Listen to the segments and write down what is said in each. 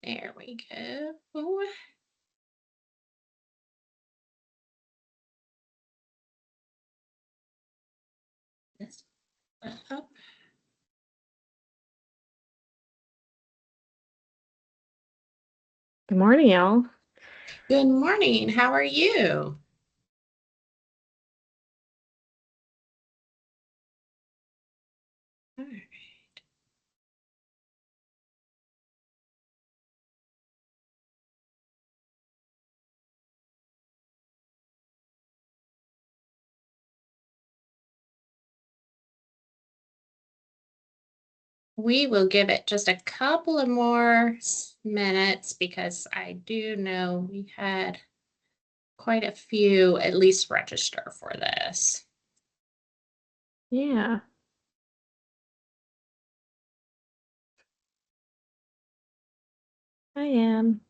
There we go. This up. Good morning, y'all. Good morning. How are you? All right. We will give it just a couple of more minutes because I do know we had quite a few at least register for this. Yeah, I am.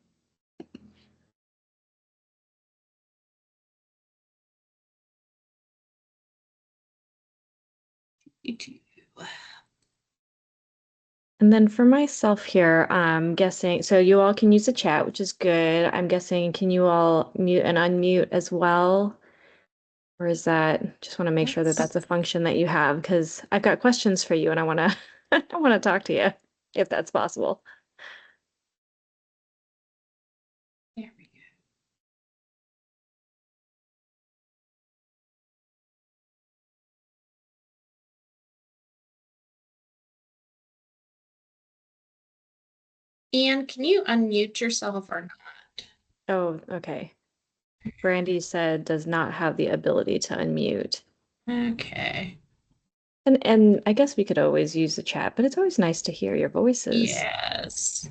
And then for myself here, I'm guessing, so you all can use the chat, which is good. I'm guessing, can you all mute and unmute as well? Or is that, just want to make sure that Yes. that's a function that you have, because I've got questions for you and I want to, I want to talk to you if that's possible. There we go. Ian, can you unmute yourself or not? Oh, okay. Brandy said does not have the ability to unmute. Okay. And I guess we could always use the chat, but it's always nice to hear your voices. Yes.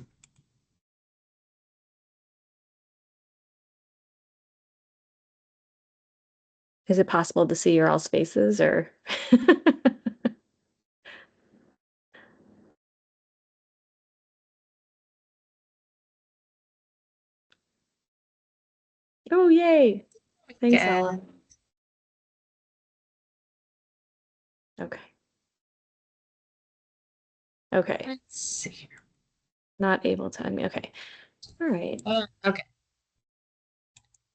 Is it possible to see your all's faces or? Oh, yay. Thanks, Ella. Good. Okay. Okay. Let's see here. Not able to unmute. Okay. All right. Okay.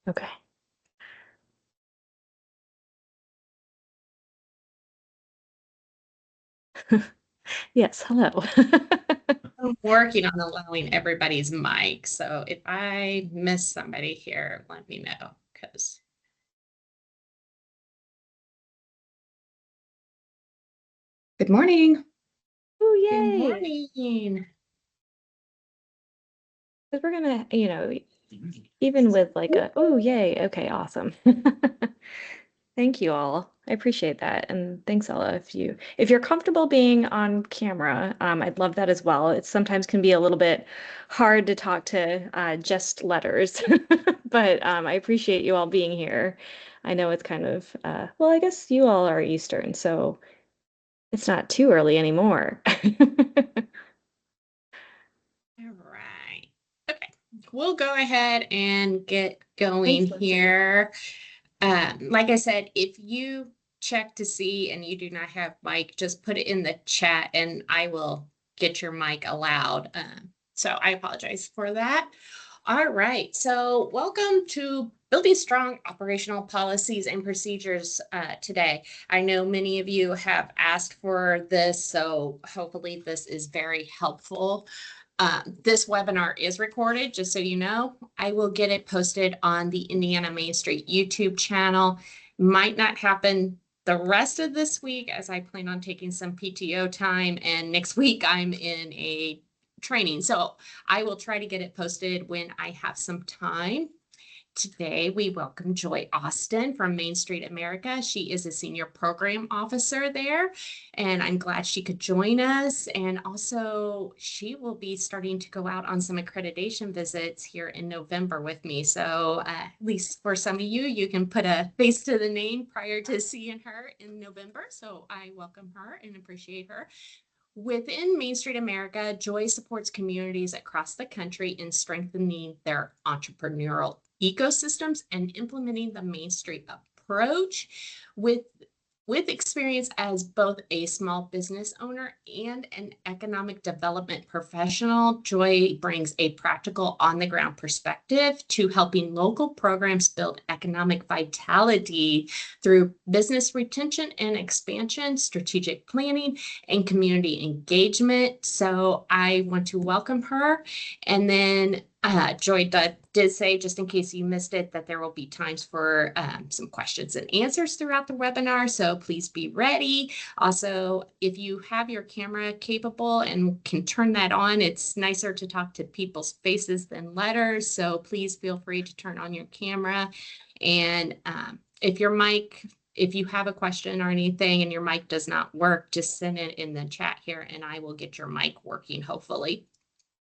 Okay. Yes, hello. I'm working on allowing everybody's mic. So if I miss somebody here, let me know because good morning. Oh, Good yay. morning. Because we're gonna, even with like oh, yay. Okay, awesome. Thank you all. I appreciate that. And thanks, Ella. If you're comfortable being on camera, I'd love that as well. It sometimes can be a little bit hard to talk to just letters, but I appreciate you all being here. I know it's kind of well, I guess you all are Eastern, so it's not too early anymore. All right. Okay. We'll go ahead and get going Thanks, Lindsay. here. Like I said, if you check to see and you do not have mic, just put it in the chat and I will get your mic allowed. So I apologize for that. All right. So welcome to Building Strong Operational Policies and Procedures today. I know many of you have asked for this, so hopefully this is very helpful. This webinar is recorded, just so you know. I will get it posted on the Indiana Main Street YouTube channel. Might not happen the rest of this week as I plan on taking some PTO time, and next week I'm in a training. So I will try to get it posted when I have some time. Today, we welcome Joy Austin from Main Street America. She is a senior program officer there, and I'm glad she could join us. And also, she will be starting to go out on some accreditation visits here in November with me. So, at least for some of you, you can put a face to the name prior to seeing her in November. So, I welcome her and appreciate her. Within Main Street America, Joy supports communities across the country in strengthening their entrepreneurial ecosystems and implementing the Main Street approach. With With experience as both a small business owner and an economic development professional, Joy brings a practical, on the ground perspective to helping local programs build economic vitality through business retention and expansion, strategic planning, and community engagement. So I want to welcome her. And then Joy did say, just in case you missed it, that there will be times for some questions and answers throughout the webinar. So please be ready. Also, if you have your camera capable and can turn that on, it's nicer to talk to people's faces than letters. So please feel free to turn on your camera. And if you have a question or anything and your mic does not work, just send it in the chat here and I will get your mic working, hopefully.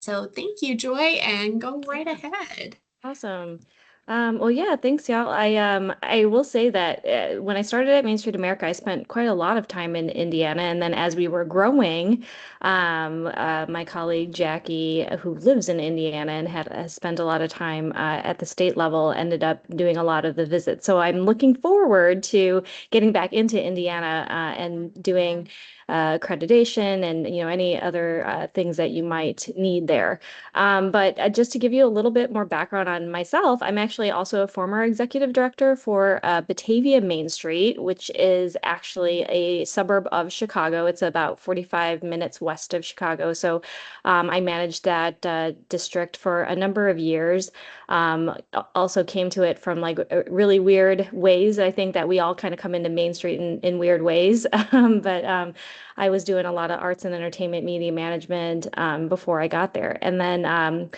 So thank you, Joy, and go right ahead. Awesome. Well, yeah, thanks, y'all. I will say that when I started at Main Street America, I spent quite a lot of time in Indiana, and then as we were growing, my colleague Jackie, who lives in Indiana and has spent a lot of time at the state level, ended up doing a lot of the visits. So I'm looking forward to getting back into Indiana and doing accreditation and any other things that you might need there. But just to give you a little bit more background on myself, I'm actually also a former executive director for Batavia Main Street, which is actually a suburb of Chicago. It's about 45 minutes west of Chicago. So I managed that district for a number of years. Also came to it from like really weird ways. I think that we all kind of come into Main Street in weird ways. But I was doing a lot of arts and entertainment media management before I got there. And then I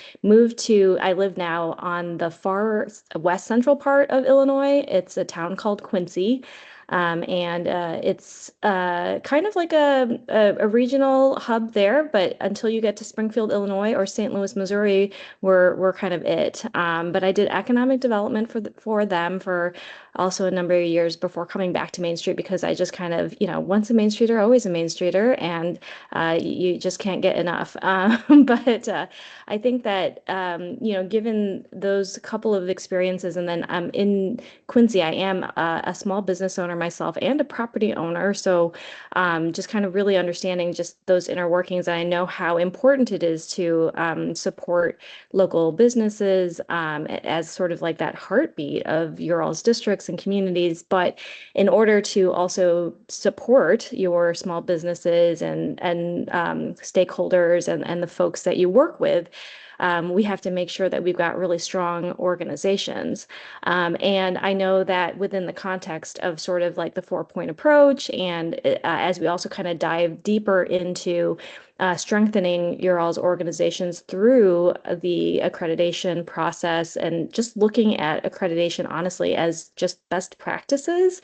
live now on the far west central part of Illinois. It's a town called Quincy. And it's kind of like a regional hub there, but until you get to Springfield, Illinois or St. Louis, Missouri, we're kind of it. But I did economic development for them for also a number of years before coming back to Main Street because I just kind of, once a Main Streeter, always a Main Streeter, and you just can't get enough. But I think that, given those couple of experiences, and then in Quincy, I am a small business owner myself and a property owner. So just kind of really understanding just those inner workings. And I know how important it is to support local businesses as sort of like that heartbeat of your all's districts and communities. But in order to also support your small businesses and stakeholders and the folks that you work with, we have to make sure that we've got really strong organizations. And I know that within the context of sort of like the 4-point approach, and as we also kind of dive deeper into strengthening your all's organizations through the accreditation process and just looking at accreditation honestly as just best practices.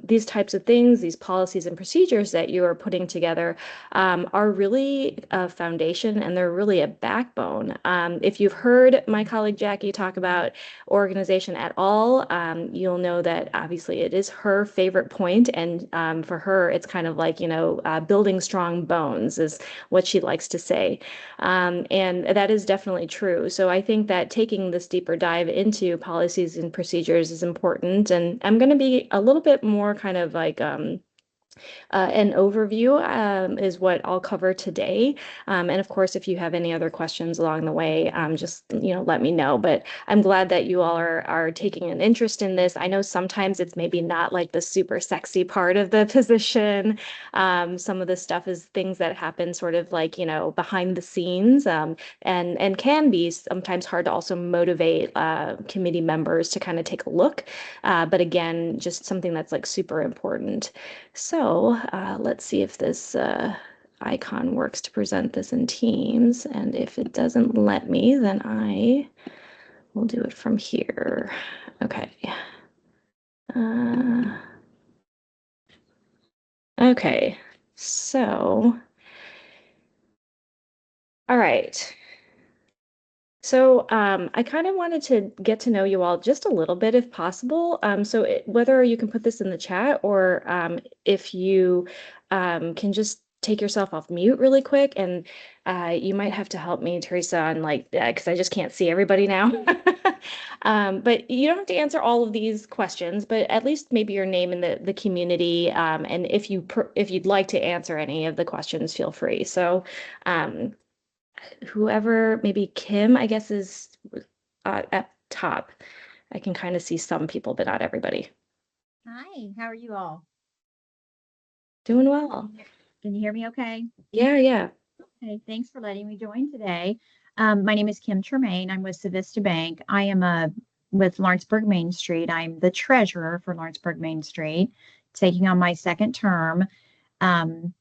These types of things, these policies and procedures that you are putting together are really a foundation and they're really a backbone. If you've heard my colleague Jackie talk about organization at all, you'll know that obviously it is her favorite point, and for her, it's kind of like, building strong bones is what she likes to say. And that is definitely true. So I think that taking this deeper dive into policies and procedures is important. And I'm going to be a little bit more kind of like an overview is what I'll cover today. And of course, if you have any other questions along the way, just let me know. But I'm glad that you all are taking an interest in this. I know sometimes it's maybe not like the super sexy part of the position. Some of the stuff is things that happen sort of like behind the scenes, and can be sometimes hard to also motivate committee members to kind of take a look. But again, just something that's like super important. So let's see if this icon works to present this in Teams. And if it doesn't let me, then I will do it from here. Okay. Okay, so, all right. So I kind of wanted to get to know you all just a little bit if possible. Whether you can put this in the chat or if you can just take yourself off mute really quick, and you might have to help me, Teresa, on like, because I just can't see everybody now. But you don't have to answer all of these questions, but at least maybe your name in the community. And if you'd like to answer any of the questions, feel free. So, um, whoever, maybe Kim, I guess, is at top. I can kind of see some people, but not everybody. Hi, how are you all? Doing well. Can you hear me okay? Yeah, yeah. Okay, thanks for letting me join today. My name is Kim Tremaine. I'm with Civista Bank. I am with Lawrenceburg Main Street. I'm the treasurer for Lawrenceburg Main Street, taking on my second term. Um,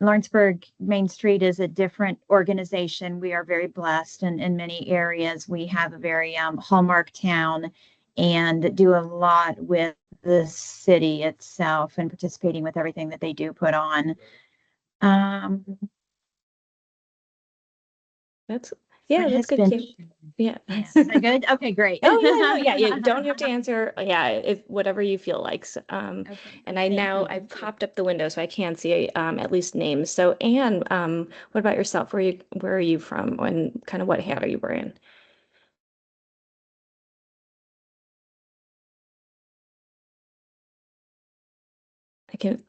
Lawrenceburg Main Street is a different organization. We are very blessed in many areas. We have a very hallmark town and do a lot with the city itself and participating with everything that they do put on. Um, That's what that's has good, been, Kim. Yeah. is that good? Okay, great. Oh yeah, no, yeah, you don't have to answer. Yeah, if whatever you feel like. Okay, And thank you. I've popped up the window so I can see at least names. So Anne, what about yourself? Where are you from and kind of what hat are you wearing? I can,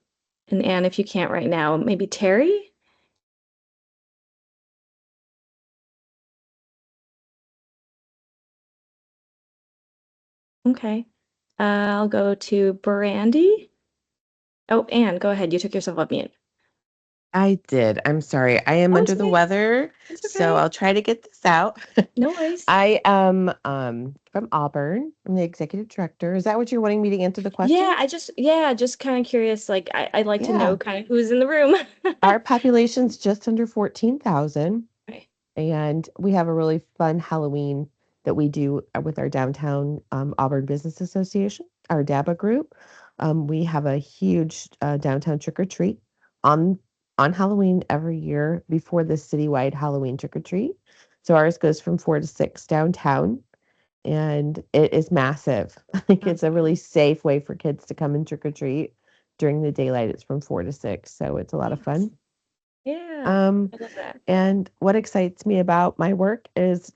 and Anne, if you can't right now, maybe Terry? Okay. I'll go to Brandy. Oh, Anne, go ahead. You took yourself off mute. I did. I'm sorry. I am Oh, it's under the okay. weather, It's so okay. I'll try to get this out. No worries. I am from Auburn. I'm the executive director. Is that what you're wanting me to answer the question? Just kind of curious. Like, I'd like to know Yeah. kind of who's in the room. Our population's just under 14,000, Okay. and we have a really fun Halloween that we do with our downtown Auburn Business Association, our DABA group. We have a huge downtown trick or treat on on Halloween every year before the citywide Halloween trick or treat. So ours goes from 4 to 6 downtown, and it is massive. I think it's a really safe way for kids to come and trick or treat during the daylight. It's from 4 to 6, so it's a lot of fun. Yeah, Um, I love that. and what excites me about my work is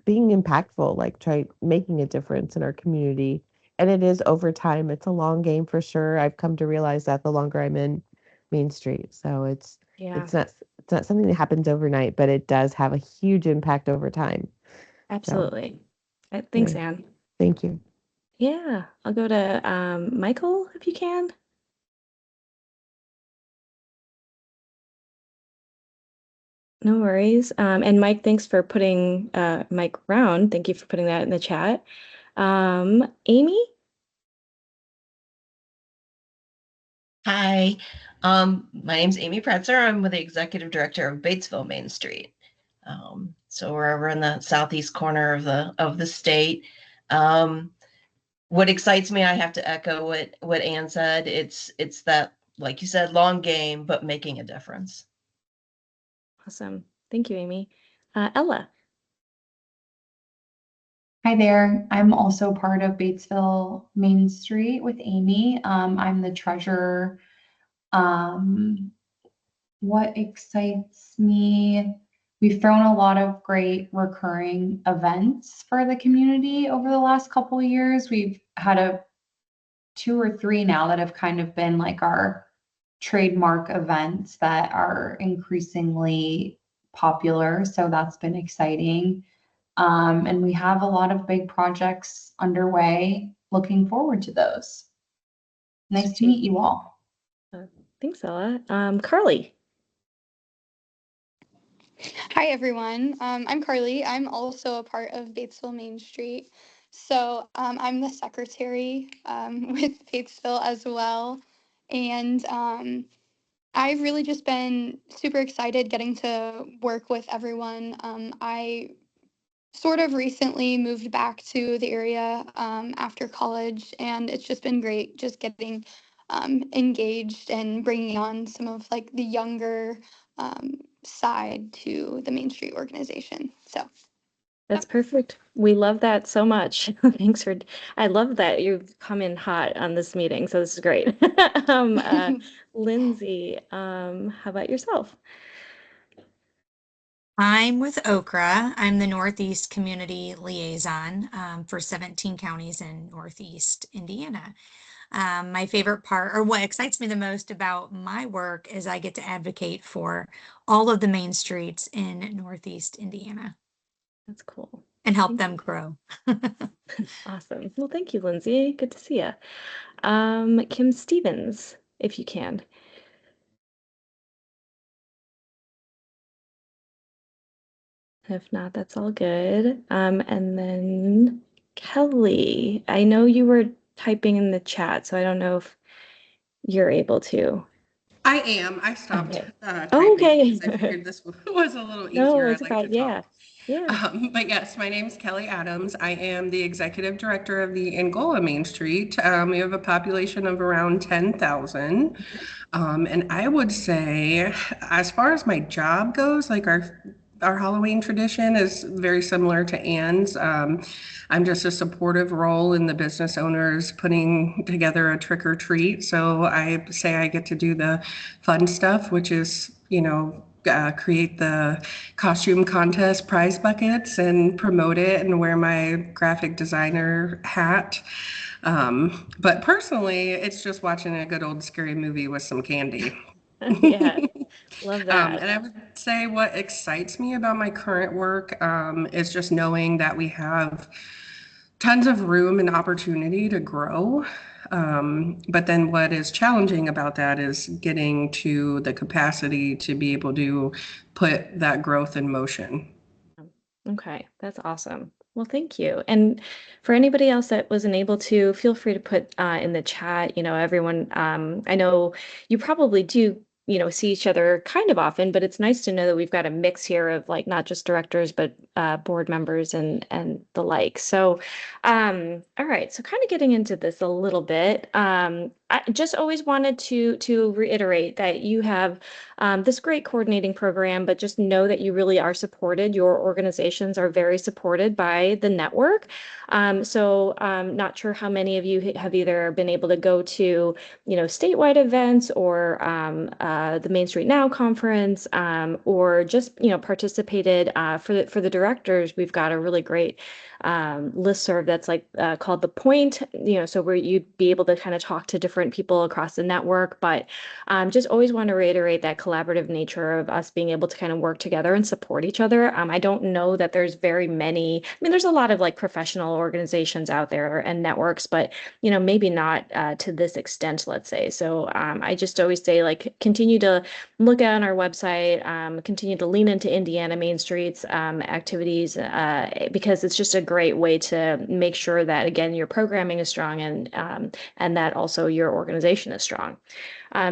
being impactful, like try making a difference in our community. And it is over time. It's a long game for sure. I've come to realize that the longer I'm in Main Street. So Yeah, it's not something that happens overnight, but it does have a huge impact over time. So absolutely. Thanks, anyway, Anne. thank you. Yeah, I'll go to Michael if you can. No worries. And Mike, thanks for putting Mike Brown. Thank you for putting that in the chat. Amy? Hi, my name's Amy Pretzer. I'm with the executive director of Batesville Main Street. So we're over in the southeast corner of the state. What excites me, I have to echo what Ann said. It's that, like you said, long game, but making a difference. Awesome. Thank you, Amy. Ella. Hi there. I'm also part of Batesville Main Street with Amy. I'm the treasurer. Um, what excites me? We've thrown a lot of great recurring events for the community over the last couple of years. We've had two or three now that have kind of been like our trademark events that are increasingly popular. So that's been exciting. And we have a lot of big projects underway. Looking forward to those. Nice to meet you all. Thanks, Ella. Carly. Hi, everyone. I'm Carly. I'm also a part of Batesville Main Street. So I'm the secretary with Batesville as well. And I've really just been super excited getting to work with everyone. I sort of recently moved back to the area after college, and it's just been great just getting engaged and bringing on some of like the younger side to the Main Street organization. So That's perfect. We love that so much. Thanks for, I love that you've come in hot on this meeting. So this is great. Lindsay, how about yourself? I'm with Okra. I'm the Northeast Community Liaison for 17 counties in Northeast Indiana. My favorite part, or what excites me the most about my work, is I get to advocate for all of the main streets in Northeast Indiana That's cool. and help Thank them you. grow. Awesome. Well, thank you, Lindsay. Good to see you. Kim Stevens, if you can. If not, that's all good. And then Kelly, I know you were typing in the chat, so I don't know if you're able to. I am. I stopped Okay. typing Okay. because I figured this was a little No, easier. I'd it's like to okay. Yeah. talk. Yeah. But yes, my name is Kelly Adams. I am the executive director of the Angola Main Street. We have a population of around 10,000. And I would say, as far as my job goes, like our Halloween tradition is very similar to Anne's. I'm just a supportive role in the business owners putting together a trick or treat. So I say I get to do the fun stuff, which is, create the costume contest prize buckets and promote it and wear my graphic designer hat. But personally, it's just watching a good old scary movie with some candy. Yeah. Love that. And I would say what excites me about my current work is just knowing that we have tons of room and opportunity to grow. But then what is challenging about that is getting to the capacity to be able to put that growth in motion. Okay, that's awesome. Well, thank you. And for anybody else that wasn't able to, feel free to put in the chat, everyone, I know you probably do, see each other kind of often, but it's nice to know that we've got a mix here of like not just directors, but board members and the like. So, all right, so kind of getting into this a little bit. I just always wanted to reiterate that you have this great coordinating program, but just know that you really are supported. Your organizations are very supported by the network. So not sure how many of you have either been able to go to, statewide events or the Main Street Now conference, or just, participated for the directors. We've got a really great listserv that's like called The Point, so where you'd be able to kind of talk to different people across the network. But just always want to reiterate that collaborative nature of us being able to kind of work together and support each other. I don't know that there's very many, there's a lot of like professional organizations out there and networks, but, maybe not to this extent, let's say. So I just always say like, continue to look on our website, continue to lean into Indiana Main Street's activities, because it's just a great way to make sure that, again, your programming is strong and that also your organization is strong.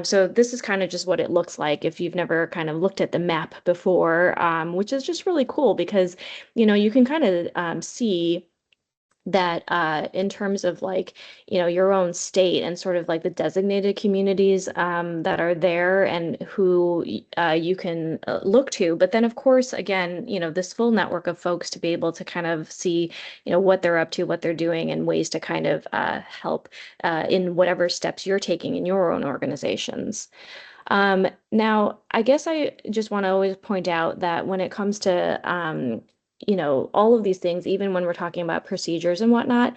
So this is kind of just what it looks like if you've never kind of looked at the map before, which is just really cool because, you can kind of see that in terms of like, your own state and sort of like the designated communities that are there and who you can look to. But then, of course, again, this full network of folks to be able to kind of see, what they're up to, what they're doing, and ways to kind of help in whatever steps you're taking in your own organizations. Now, I guess I just want to always point out that when it comes to all of these things, even when we're talking about procedures and whatnot,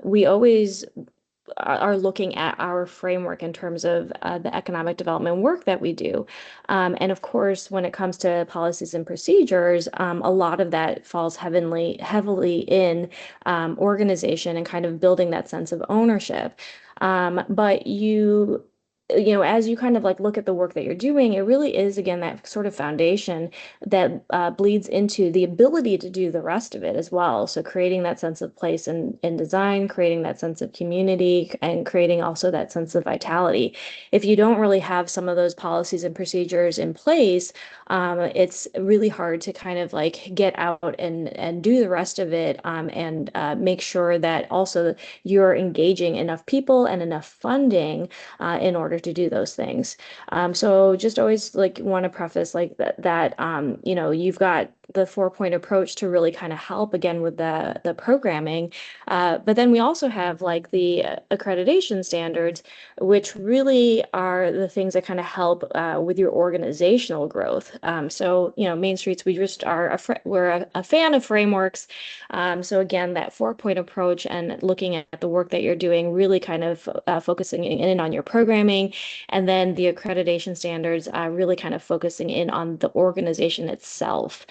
we always are looking at our framework in terms of the economic development work that we do. And of course, when it comes to policies and procedures, a lot of that falls heavily in organization and kind of building that sense of ownership. But as you kind of like look at the work that you're doing, it really is, again, that sort of foundation that bleeds into the ability to do the rest of it as well. So creating that sense of place in design, creating that sense of community, and creating also that sense of vitality. If you don't really have some of those policies and procedures in place, it's really hard to kind of like get out and do the rest of it, and make sure that also you're engaging enough people and enough funding in order to do those things. So just always like want to preface like that, you've got the 4-point approach to really kind of help again with the programming. But then we also have like the accreditation standards, which really are the things that kind of help with your organizational growth. So, you know, Main Streets, we just are we're a fan of frameworks. So again, that 4-point approach and looking at the work that you're doing, really kind of focusing in on your programming, and then the accreditation standards really kind of focusing in on the organization itself.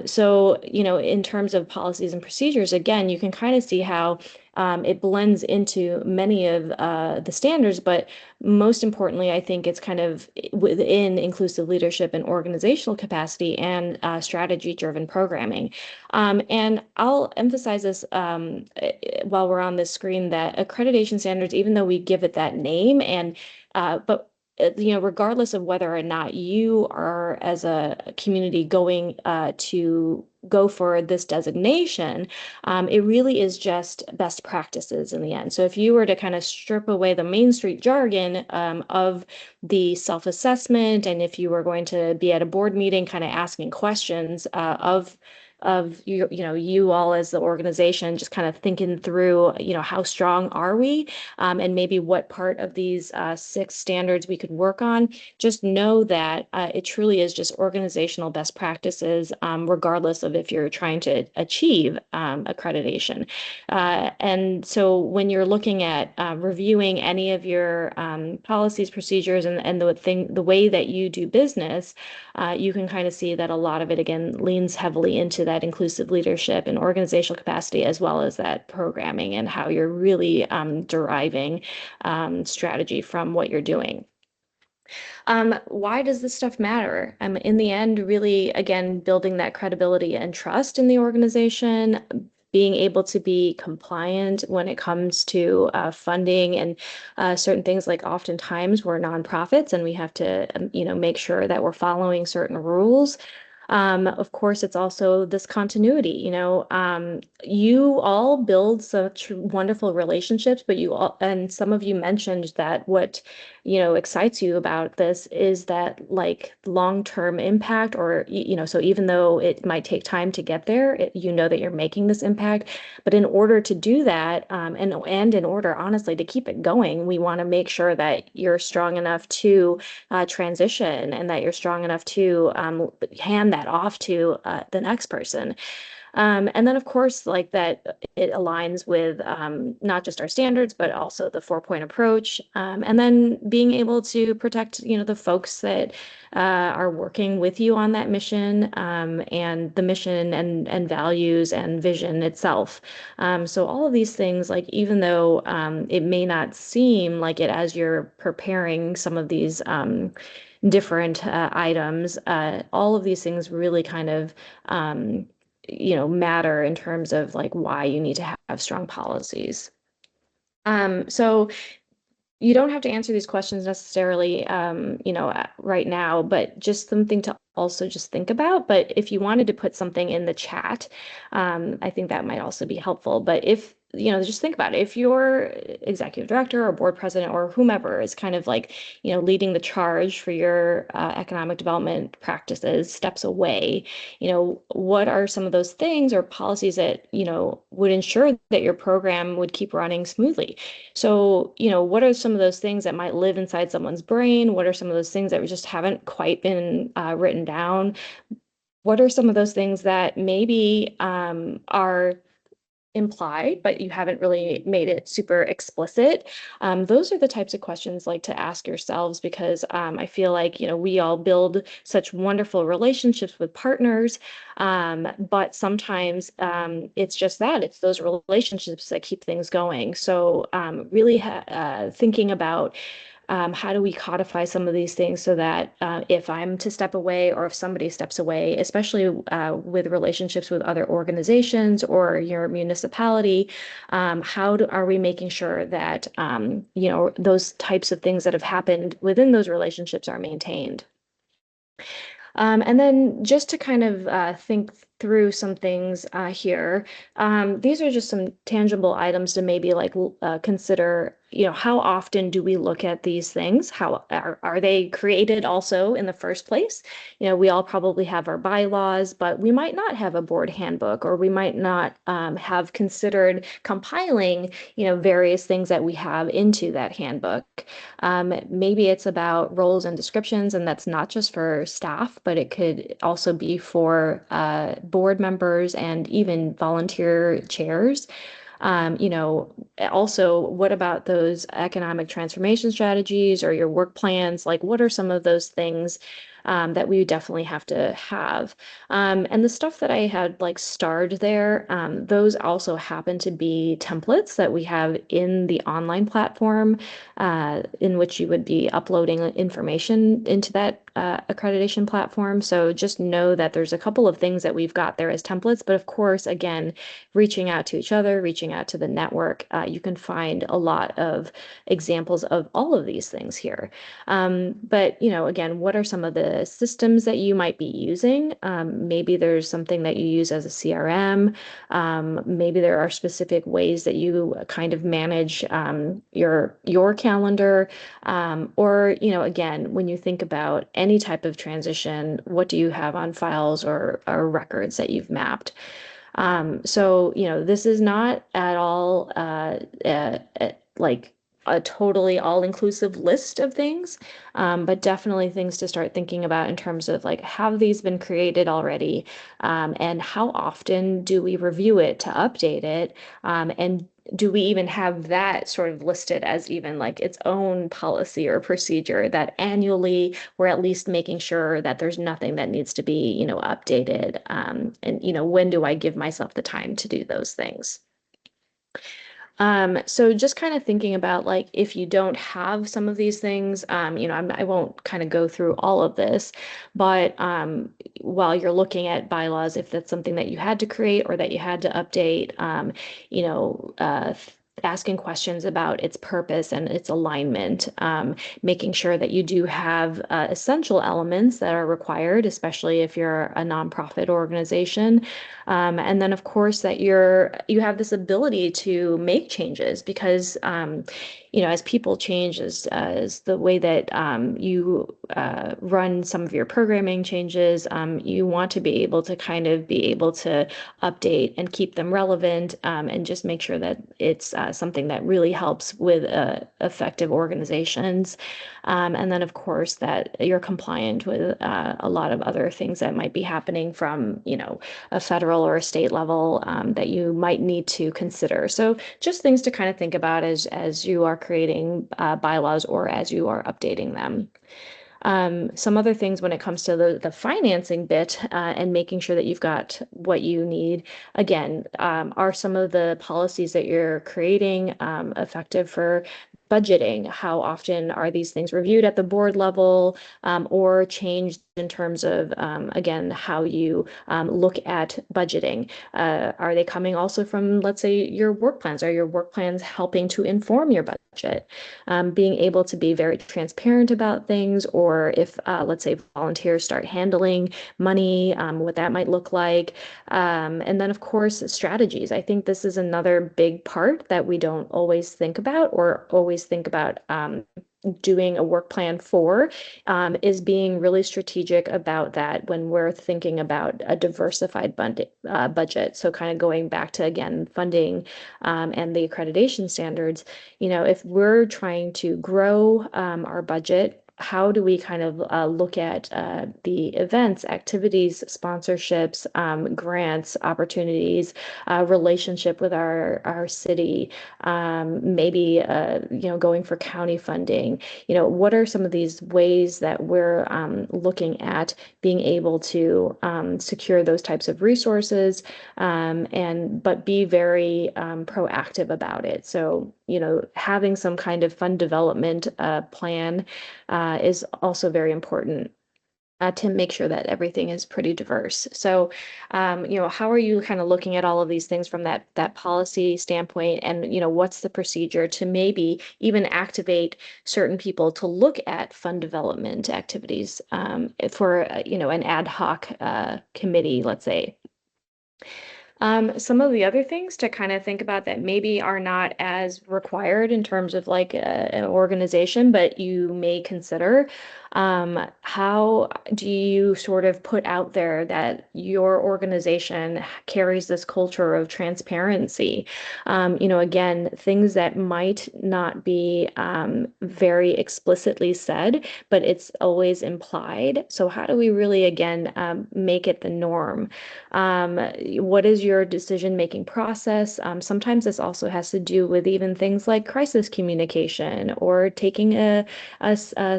So, you know, in terms of policies and procedures, again, you can kind of see how it blends into many of the standards, but most importantly, I think it's kind of within inclusive leadership and organizational capacity and strategy-driven programming. And I'll emphasize this while we're on this screen, that accreditation standards, even though we give it that name, and but you know, regardless of whether or not you are as a community going to go for this designation, it really is just best practices in the end. So if you were to kind of strip away the Main Street jargon of the self-assessment, and if you were going to be at a board meeting kind of asking questions of you know, you all as the organization, just kind of thinking through, you know, how strong are we, and maybe what part of these 6 standards we could work on. Just know that it truly is just organizational best practices, regardless of if you're trying to achieve accreditation. And so when you're looking at reviewing any of your policies, procedures, and the way that you do business, you can kind of see that a lot of it, again, leans heavily into that inclusive leadership and organizational capacity, as well as that programming and how you're really deriving strategy from what you're doing. Why does this stuff matter? In the end, really, again, building that credibility and trust in the organization, being able to be compliant when it comes to funding and certain things. Like oftentimes we're nonprofits and we have to, you know, make sure that we're following certain rules. Of course, it's also this continuity, you know, you all build such wonderful relationships, but you all, and some of you mentioned that what, you know, excites you about this is that like long-term impact, or, you know, so even though it might take time to get there, you know that you're making this impact. But in order to do that, and in order, honestly, to keep it going, we want to make sure that you're strong enough to transition, and that you're strong enough to hand that off to the next person. And then, of course, like that, it aligns with not just our standards, but also the 4-point approach. And then being able to protect, you know, the folks that are working with you on that mission, and the mission and values and vision itself. So all of these things, like, even though it may not seem like it as you're preparing some of these different items, all of these things really kind of you know, matter in terms of like why you need to have strong policies. So you don't have to answer these questions necessarily, you know, right now, but just something to also just think about. But if you wanted to put something in the chat, I think that might also be helpful. But if, you know, just think about it. If your executive director or board president or whomever is kind of like, you know, leading the charge for your economic development practices, steps away, you know, what are some of those things or policies that, you know, would ensure that your program would keep running smoothly? So, you know, what are some of those things that might live inside someone's brain? What are some of those things that just haven't quite been written down? What are some of those things that maybe are implied, but you haven't really made it super explicit? Those are the types of questions like to ask yourselves, because I feel like, you know, we all build such wonderful relationships with partners, but sometimes it's just that, it's those relationships that keep things going. So really thinking about how do we codify some of these things so that if I'm to step away, or if somebody steps away, especially with relationships with other organizations or your municipality, are we making sure that, you know, those types of things that have happened within those relationships are maintained? And then just to kind of think through some things here. These are just some tangible items to maybe like consider, how often do we look at these things? How are they created also in the first place? We all probably have our bylaws, but we might not have a board handbook, or we might not have considered compiling, various things that we have into that handbook. Maybe it's about roles and descriptions, and that's not just for staff, but it could also be for board members and even volunteer chairs. Also, what about those economic transformation strategies or your work plans? Like, what are some of those things that we definitely have to have? And the stuff that I had like starred there, those also happen to be templates that we have in the online platform, in which you would be uploading information into that accreditation platform. So just know that there's a couple of things that we've got there as templates, but of course, again, reaching out to each other, reaching out to the network, you can find a lot of examples of all of these things here. But, again, what are some of the systems that you might be using? Maybe there's something that you use as a CRM. Maybe there are specific ways that you kind of manage your calendar. Or, again, when you think about any type of transition, what do you have on files or records that you've mapped? So, this is not at all like a totally all-inclusive list of things, but definitely things to start thinking about in terms of like, have these been created already? And how often do we review it to update it? And do we even have that sort of listed as even like its own policy or procedure, that annually we're at least making sure that there's nothing that needs to be, updated? And, when do I give myself the time to do those things? So just kind of thinking about like, if you don't have some of these things, I won't kind of go through all of this, but while you're looking at bylaws, if that's something that you had to create or that you had to update, asking questions about its purpose and its alignment, making sure that you do have essential elements that are required, especially if you're a nonprofit organization. And then, of course, that you have this ability to make changes, because as people change, as the way that you run some of your programming changes, you want to be able to kind of be able to update and keep them relevant, and just make sure that it's something that really helps with effective organizations. And then, of course, that you're compliant with a lot of other things that might be happening from, a federal or a state level, that you might need to consider. So just things to kind of think about as you are creating bylaws or as you are updating them. Some other things when it comes to the financing bit, and making sure that you've got what you need. Again, are some of the policies that you're creating effective for budgeting? How often are these things reviewed at the board level, or changed in terms of, again, how you look at budgeting? Are they coming also from, let's say, your work plans? Are your work plans helping to inform your budget? Being able to be very transparent about things, or if, let's say, volunteers start handling money, what that might look like. And then, of course, strategies. I think this is another big part that we don't always think about, or always think about doing a work plan for, is being really strategic about that when we're thinking about a diversified budget. So kind of going back to, again, funding and the accreditation standards, if we're trying to grow our budget, how do we kind of look at the events, activities, sponsorships, grants, opportunities, relationship with our city, maybe going for county funding? What are some of these ways that we're looking at being able to secure those types of resources, but be very proactive about it? So having some kind of fund development plan is also very important to make sure that everything is pretty diverse. So, how are you kind of looking at all of these things from that policy standpoint? And, what's the procedure to maybe even activate certain people to look at fund development activities for, an ad hoc committee, let's say? Some of the other things to kind of think about that maybe are not as required in terms of like an organization, but you may consider. How do you sort of put out there that your organization carries this culture of transparency? Again, things that might not be very explicitly said, but it's always implied. So how do we really, again, make it the norm? What is your decision-making process? Sometimes this also has to do with even things like crisis communication or taking a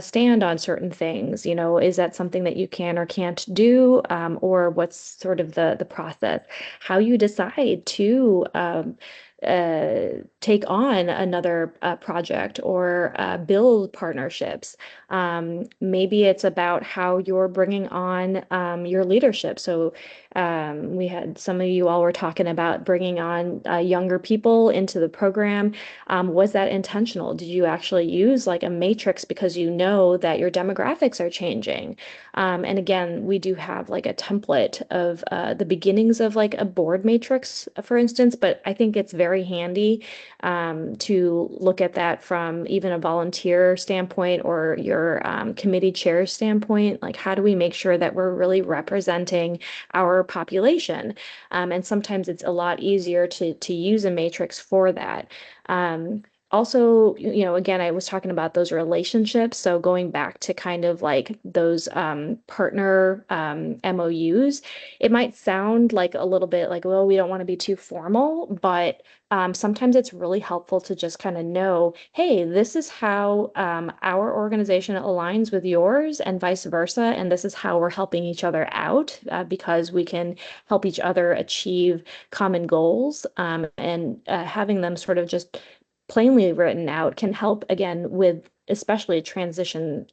stand on certain things. Is that something that you can or can't do? Or what's sort of the process? How you decide to take on another project or build partnerships. Maybe it's about how you're bringing on your leadership. So we had some of you all were talking about bringing on younger people into the program. Was that intentional? Did you actually use like a matrix because you know that your demographics are changing? And again, we do have like a template of the beginnings of like a board matrix, for instance, but I think it's very handy to look at that from even a volunteer standpoint or your committee chair standpoint. Like, how do we make sure that we're really representing our population? And sometimes it's a lot easier to use a matrix for that. Also, again, I was talking about those relationships. So going back to kind of like those partner MOUs, it might sound like a little bit like, well, we don't want to be too formal, but sometimes it's really helpful to just kind of know, hey, this is how our organization aligns with yours and vice versa. And this is how we're helping each other out because we can help each other achieve common goals. And having them sort of just plainly written out can help again with especially transition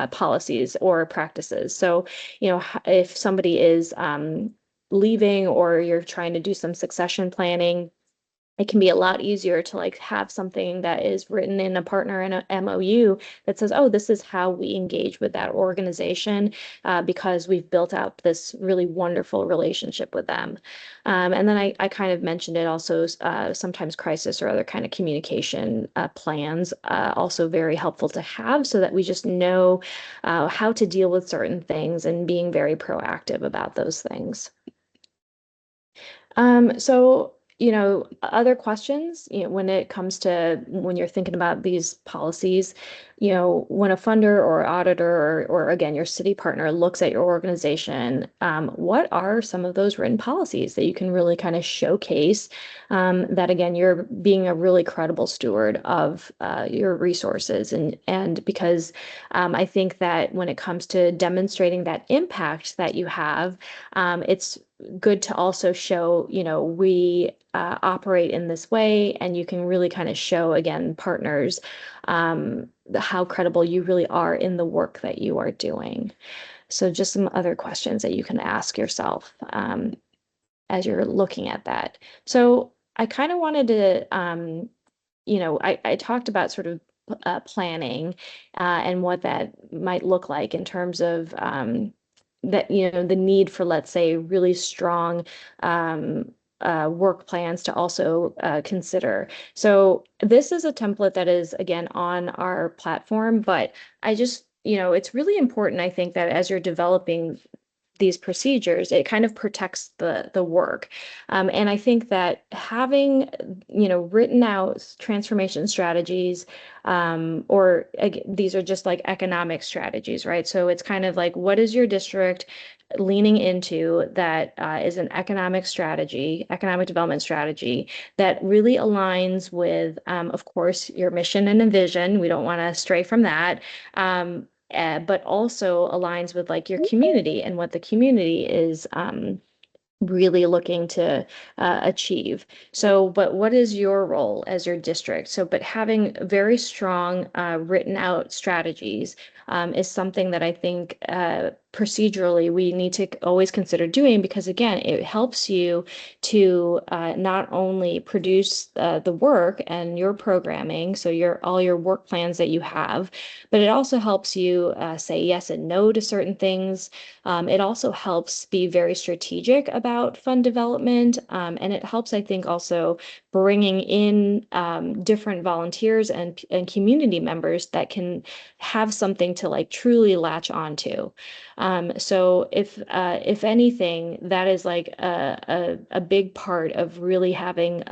policies or practices. So, if somebody is leaving or you're trying to do some succession planning, it can be a lot easier to like have something that is written in a partner in a MOU that says, oh, this is how we engage with that organization because we've built out this really wonderful relationship with them. And then I kind of mentioned it also, sometimes crisis or other kind of communication plans also very helpful to have so that we just know how to deal with certain things and being very proactive about those things. So, other questions, when it comes to when you're thinking about these policies, when a funder or auditor or again, your city partner looks at your organization, what are some of those written policies that you can really kind of showcase that again, you're being a really credible steward of your resources and because I think that when it comes to demonstrating that impact that you have, it's good to also show, we operate in this way, and you can really kind of show again partners how credible you really are in the work that you are doing. So just some other questions that you can ask yourself as you're looking at that. So I kind of wanted to, I talked about sort of planning and what that might look like in terms of that, the need for, let's say, really strong work plans to also consider. So this is a template that is, again, on our platform, but I just, it's really important, I think, that as you're developing these procedures, it kind of protects the work. And I think that having, written out transformation strategies, or these are just like economic strategies, right? So it's kind of like, what is your district leaning into that is an economic strategy, economic development strategy that really aligns with, of course, your mission and vision. We don't want to stray from that. But also aligns with like your community and what the community is really looking to achieve. So, but what is your role as your district? So, but having very strong written out strategies is something that I think procedurally we need to always consider doing, because again, it helps you to not only produce the work and your programming, so all your work plans that you have, but it also helps you say yes and no to certain things. It also helps be very strategic about fund development, and it helps, I think, also bringing in different volunteers and community members that can have something to like truly latch onto. So if anything, that is like a big part of really having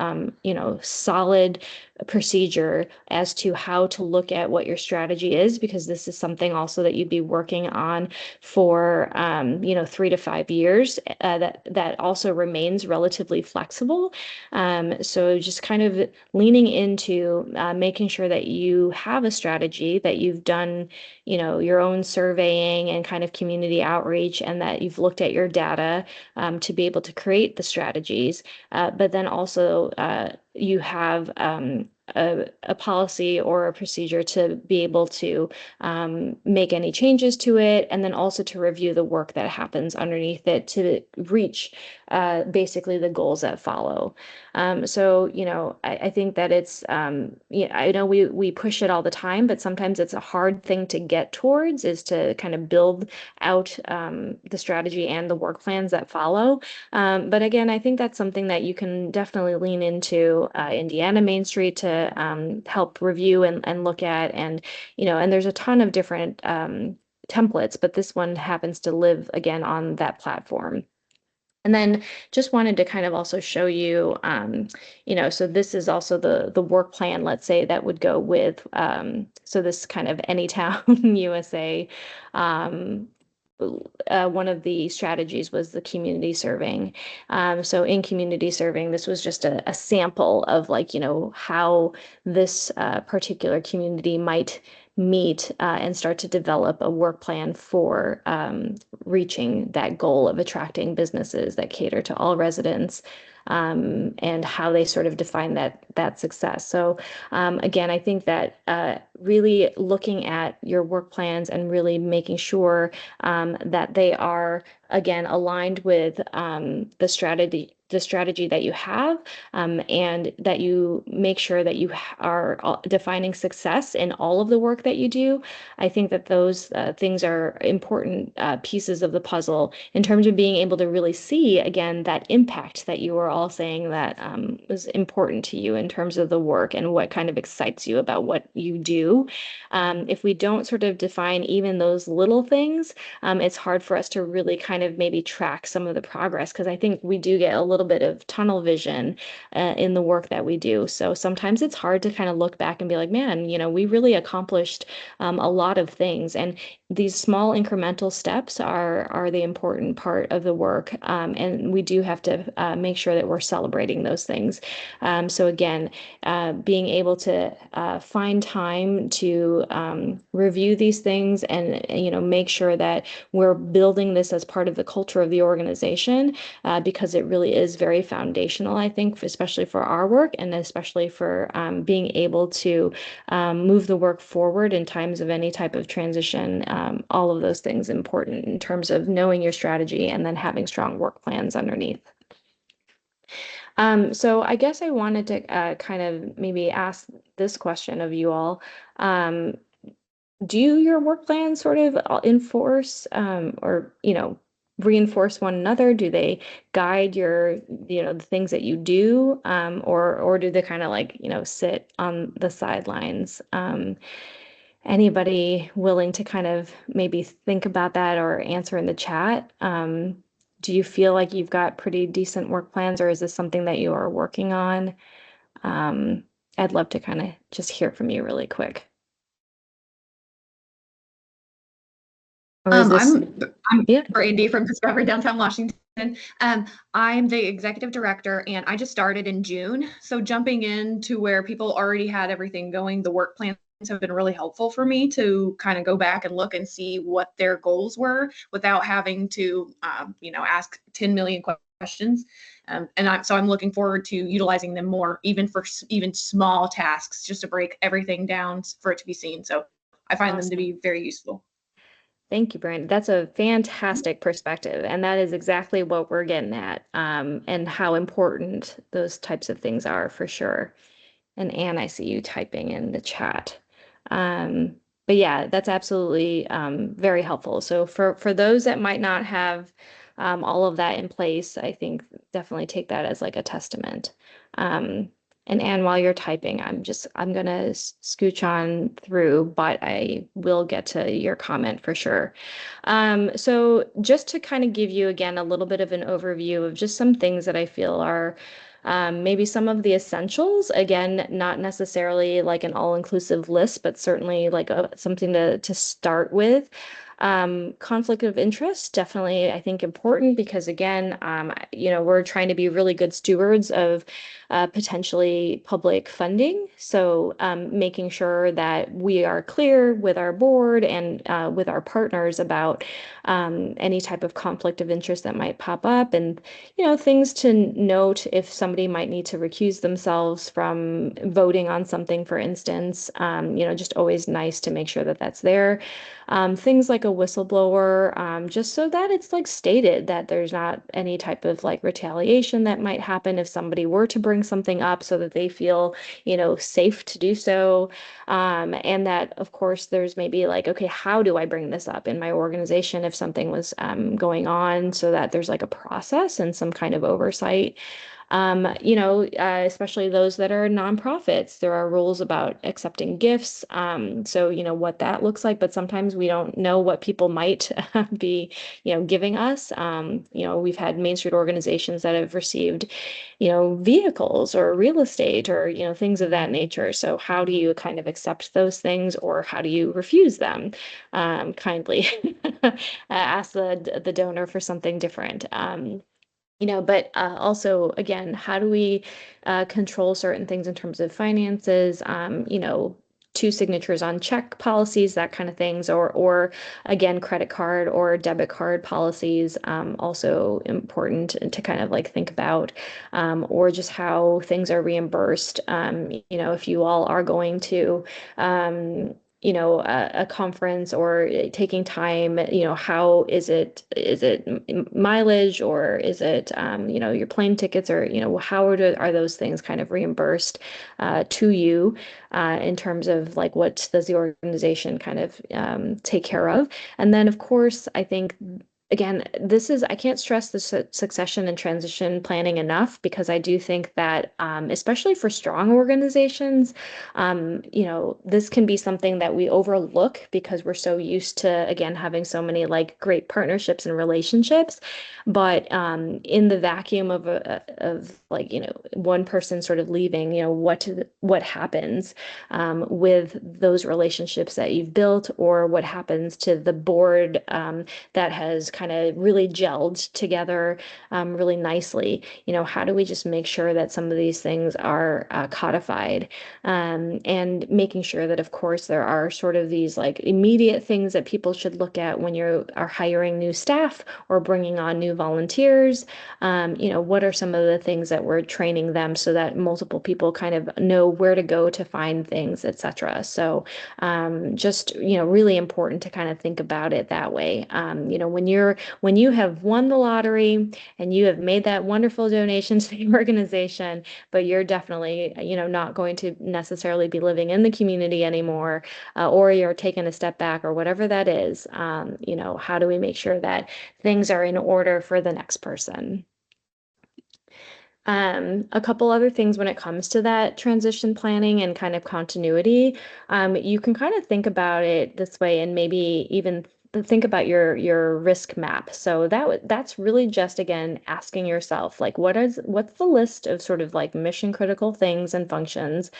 solid procedure as to how to look at what your strategy is, because this is something also that you'd be working on for 3 to 5 years, that also remains relatively flexible. So just kind of leaning into making sure that you have a strategy, that you've done your own surveying and kind of community outreach, and that you've looked at your data to be able to create the strategies, but then also you have a policy or a procedure to be able to make any changes to it, and then also to review the work that happens underneath it to reach basically the goals that follow. So I think that it's I know we push it all the time, but sometimes it's a hard thing to get towards, is to kind of build out the strategy and the work plans that follow. But again, I think that's something that you can definitely lean into Indiana Main Street to help review and look at, and and there's a ton of different templates, but this one happens to live again on that platform. And then just wanted to kind of also show you, so this is also the work plan, let's say, that would go with, so this kind of Anytown USA. One of the strategies was the community serving. So in community serving, this was just a sample of how this particular community might meet and start to develop a work plan for reaching that goal of attracting businesses that cater to all residents, and how they sort of define that success. So again, I think that really looking at your work plans and really making sure that they are, again, aligned with the strategy that you have, and that you make sure that you are defining success in all of the work that you do. I think that those things are important pieces of the puzzle in terms of being able to really see, again, that impact that you were all saying that was important to you in terms of the work and what kind of excites you about what you do. If we don't sort of define even those little things, it's hard for us to really kind of maybe track some of the progress, because I think we do get a little bit of tunnel vision in the work that we do. So sometimes it's hard to kind of look back and be like, man, we really accomplished a lot of things. And these small incremental steps are the important part of the work. And we do have to make sure that we're celebrating those things. So again, being able to find time to review these things and, make sure that we're building this as part of the culture of the organization, because it really is very foundational, I think, especially for our work, and especially for being able to move the work forward in times of any type of transition. All of those things important in terms of knowing your strategy and then having strong work plans underneath. So I guess I wanted to kind of maybe ask this question of you all. Do your work plans sort of enforce or reinforce one another? Do they guide your the things that you do, or do they kind of sit on the sidelines? Anybody willing to kind of maybe think about that or answer in the chat? Do you feel like you've got pretty decent work plans, or is this something that you are working on? I'd love to kind of just hear from you really quick. Or is this? I'm Yeah. Brandy from Discovery Downtown Washington. I'm the executive director, and I just started in June. So jumping into where people already had everything going, the work plans have been really helpful for me to kind of go back and look and see what their goals were without having to, ask 10 million questions. And I'm looking forward to utilizing them more, even for even small tasks, just to break everything down for it to be seen. So I find them to be very useful. Thank you, Brandon. That's a fantastic perspective. And that is exactly what we're getting at, and how important those types of things are for sure. And Anne, I see you typing in the chat. But yeah, that's absolutely very helpful. So for those that might not have all of that in place, I think definitely take that as like a testament. And Anne, while you're typing, I'm gonna scooch on through, but I will get to your comment for sure. So just to kind of give you again a little bit of an overview of just some things that I feel are maybe some of the essentials, again, not necessarily like an all-inclusive list, but certainly like something to start with. Conflict of interest, definitely, I think important because again, we're trying to be really good stewards of potentially public funding. So making sure that we are clear with our board and with our partners about any type of conflict of interest that might pop up, and things to note if somebody might need to recuse themselves from voting on something, for instance. Just always nice to make sure that that's there. Things like a whistleblower, just so that it's like stated that there's not any type of like retaliation that might happen if somebody were to bring something up, so that they feel, safe to do so. And that, of course, there's maybe like, okay, how do I bring this up in my organization if something was going on, so that there's like a process and some kind of oversight. Especially those that are nonprofits, there are rules about accepting gifts. So, what that looks like, but sometimes we don't know what people might be, giving us. We've had Main Street organizations that have received, vehicles or real estate or, things of that nature. So how do you kind of accept those things, or how do you refuse them? Kindly ask the donor for something different. But also, again, how do we control certain things in terms of finances, two signatures on check policies, that kind of things, or again, credit card or debit card policies, also important to kind of like think about, or just how things are reimbursed. If you all are going to, a conference or taking time, how is it mileage, or is it, your plane tickets, or, how are those things kind of reimbursed to you in terms of like what does the organization kind of take care of? And then, of course, I think again, I can't stress the succession and transition planning enough, because I do think that, especially for strong organizations, this can be something that we overlook because we're so used to, again, having so many like great partnerships and relationships. But in the vacuum of like, one person sort of leaving, what happens with those relationships that you've built, or what happens to the board that has kind of really gelled together really nicely. How do we just make sure that some of these things are codified, and making sure that, of course, there are sort of these like immediate things that people should look at when you are hiring new staff or bringing on new volunteers. What are some of the things that we're training them, so that multiple people kind of know where to go to find things, etc. So just, really important to kind of think about it that way. When you have won the lottery and you have made that wonderful donation to the organization, but you're definitely, not going to necessarily be living in the community anymore, or you're taking a step back, or whatever that is, how do we make sure that things are in order for the next person? A couple other things when it comes to that transition planning and kind of continuity, you can kind of think about it this way, and maybe even think about your risk map. So that's really just, again, asking yourself, like, what's the list of sort of like mission critical things and functions,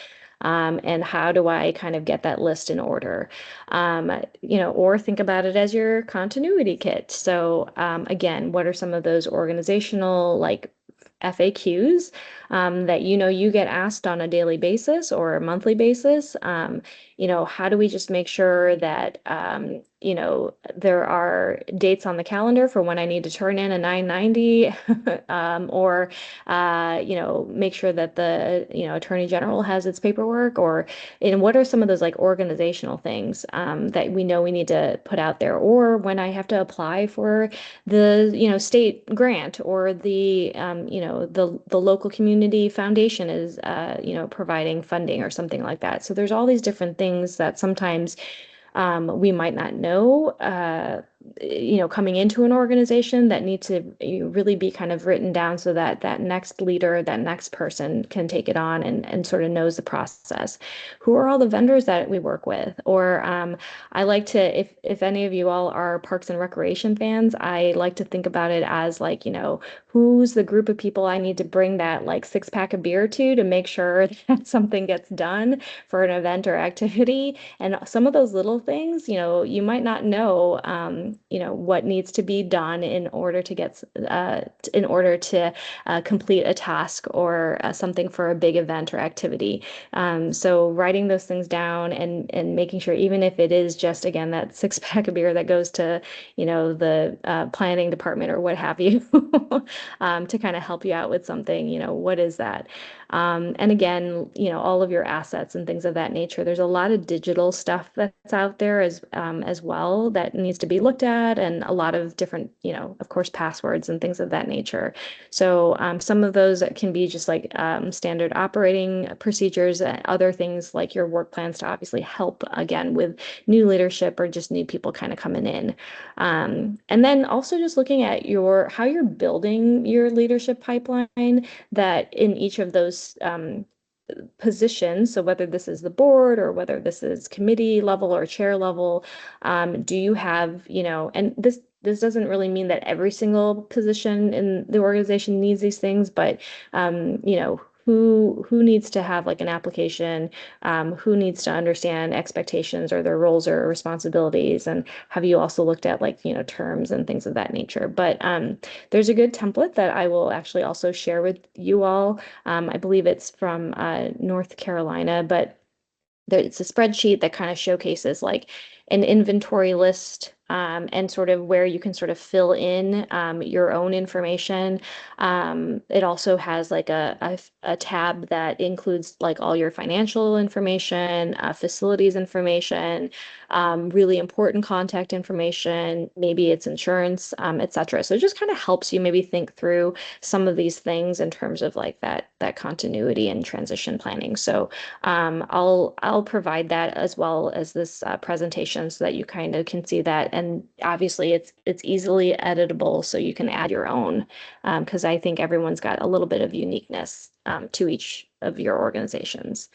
and how do I kind of get that list in order? Or think about it as your continuity kit. So again, what are some of those organizational like FAQs that you get asked on a daily basis or a monthly basis? how do we just make sure that, there are dates on the calendar for when I need to turn in a 990, or, make sure that the, Attorney General has its paperwork, or, what are some of those like organizational things, that we know we need to put out there, or when I have to apply for the, state grant, or the, the local community foundation is, providing funding or something like that. So there's all these different things that sometimes we might not know, coming into an organization, that need to really be kind of written down so that that next leader, that next person can take it on and sort of knows the process. Who are all the vendors that we work with? Or I like to, if any of you all are Parks and Recreation fans, I like to think about it as like, who's the group of people I need to bring that like 6-pack of beer to make sure that something gets done for an event or activity. And some of those little things, you might not know, what needs to be done in order to get, complete a task or something for a big event or activity. So writing those things down and making sure, even if it is just, again, that 6-pack of beer that goes to, the planning department or what have you, to kind of help you out with something, what is that? And again, all of your assets and things of that nature. There's a lot of digital stuff that's out there as well that needs to be looked at, and a lot of different, of course, passwords and things of that nature. So some of those can be just like standard operating procedures, and other things like your work plans to obviously help again with new leadership or just new people kind of coming in. And then also just looking at how you're building your leadership pipeline, that in each of those positions, so whether this is the board or whether this is committee level or chair level, do you have, and this doesn't really mean that every single position in the organization needs these things, but who needs to have like an application, who needs to understand expectations or their roles or responsibilities, and have you also looked at like terms and things of that nature. But there's a good template that I will actually also share with you all. I believe it's from North Carolina, but it's a spreadsheet that kind of showcases like an inventory list, and sort of where you can sort of fill in your own information. It also has like a tab that includes like all your financial information, facilities information, really important contact information, maybe it's insurance, etc. So it just kind of helps you maybe think through some of these things in terms of like that continuity and transition planning. So I'll provide that as well as this presentation so that you kind of can see that. And obviously it's easily editable, so you can add your own, because I think everyone's got a little bit of uniqueness to each of your organizations.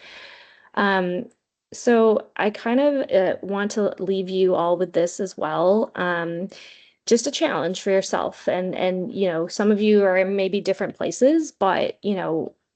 So I kind of want to leave you all with this as well. Just a challenge for yourself, and some of you are in maybe different places, but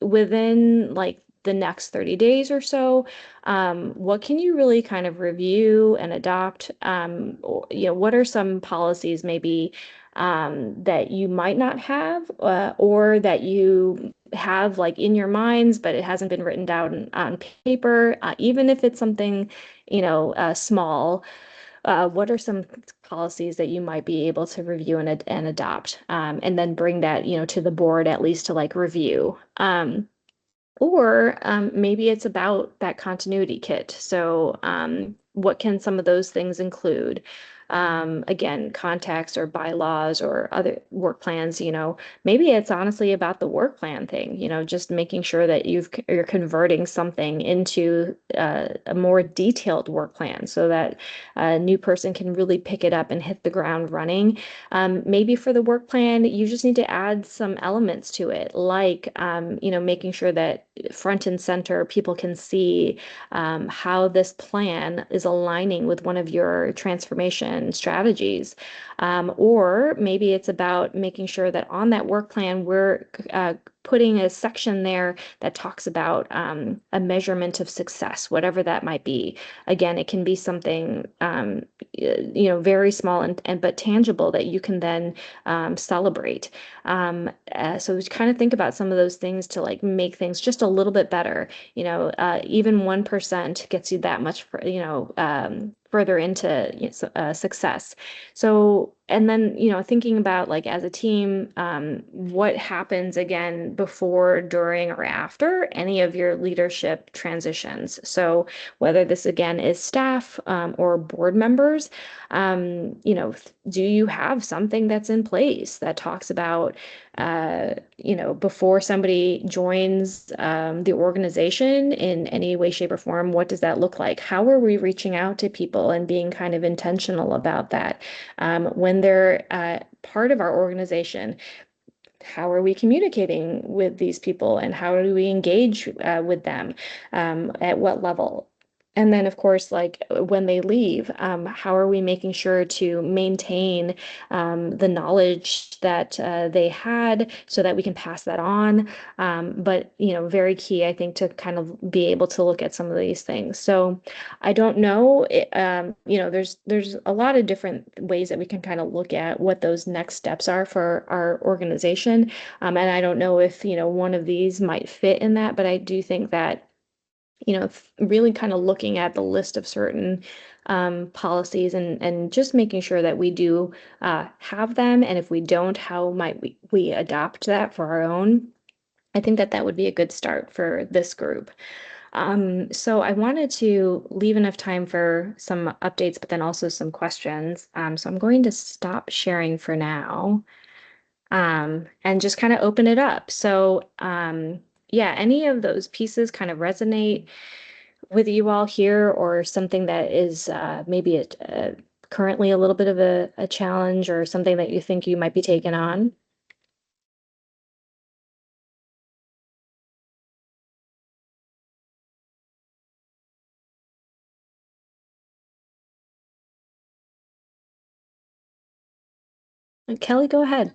within like the next 30 days or so, what can you really kind of review and adopt? What are some policies maybe that you might not have, or that you have like in your minds, but it hasn't been written down on paper, even if it's something, small. What are some policies that you might be able to review and adopt, and then bring that, to the board, at least to like review? Or maybe it's about that continuity kit. So what can some of those things include? Again, contacts or bylaws or other work plans, maybe it's honestly about the work plan thing, just making sure that you're converting something into a more detailed work plan so that a new person can really pick it up and hit the ground running. Maybe for the work plan, you just need to add some elements to it, like, making sure that front and center people can see how this plan is aligning with one of your transformation transition strategies. Or maybe it's about making sure that on that work plan, we're putting a section there that talks about a measurement of success, whatever that might be. Again, it can be something very small and but tangible that you can then celebrate. So we kind of think about some of those things to like make things just a little bit better. Even 1% gets you that much, further into success. So, and then, thinking about like as a team, what happens again before, during, or after any of your leadership transitions. So whether this again is staff or board members, do you have something that's in place that talks about, before somebody joins the organization in any way, shape, or form, what does that look like? How are we reaching out to people and being kind of intentional about that? When they're part of our organization, how are we communicating with these people and how do we engage with them? At what level? And then, of course, like when they leave, how are we making sure to maintain the knowledge that they had so that we can pass that on? But, very key, I think, to kind of be able to look at some of these things. So I don't know, there's a lot of different ways that we can kind of look at what those next steps are for our organization. And I don't know if, one of these might fit in that, but I do think that really kind of looking at the list of certain policies and just making sure that we do have them. And if we don't, how might we adopt that for our own? I think that would be a good start for this group. So I wanted to leave enough time for some updates, but then also some questions. So I'm going to stop sharing for now and just kind of open it up. So yeah, any of those pieces kind of resonate with you all here, or something that is maybe currently a little bit of a challenge, or something that you think you might be taking on? Kelly, go ahead.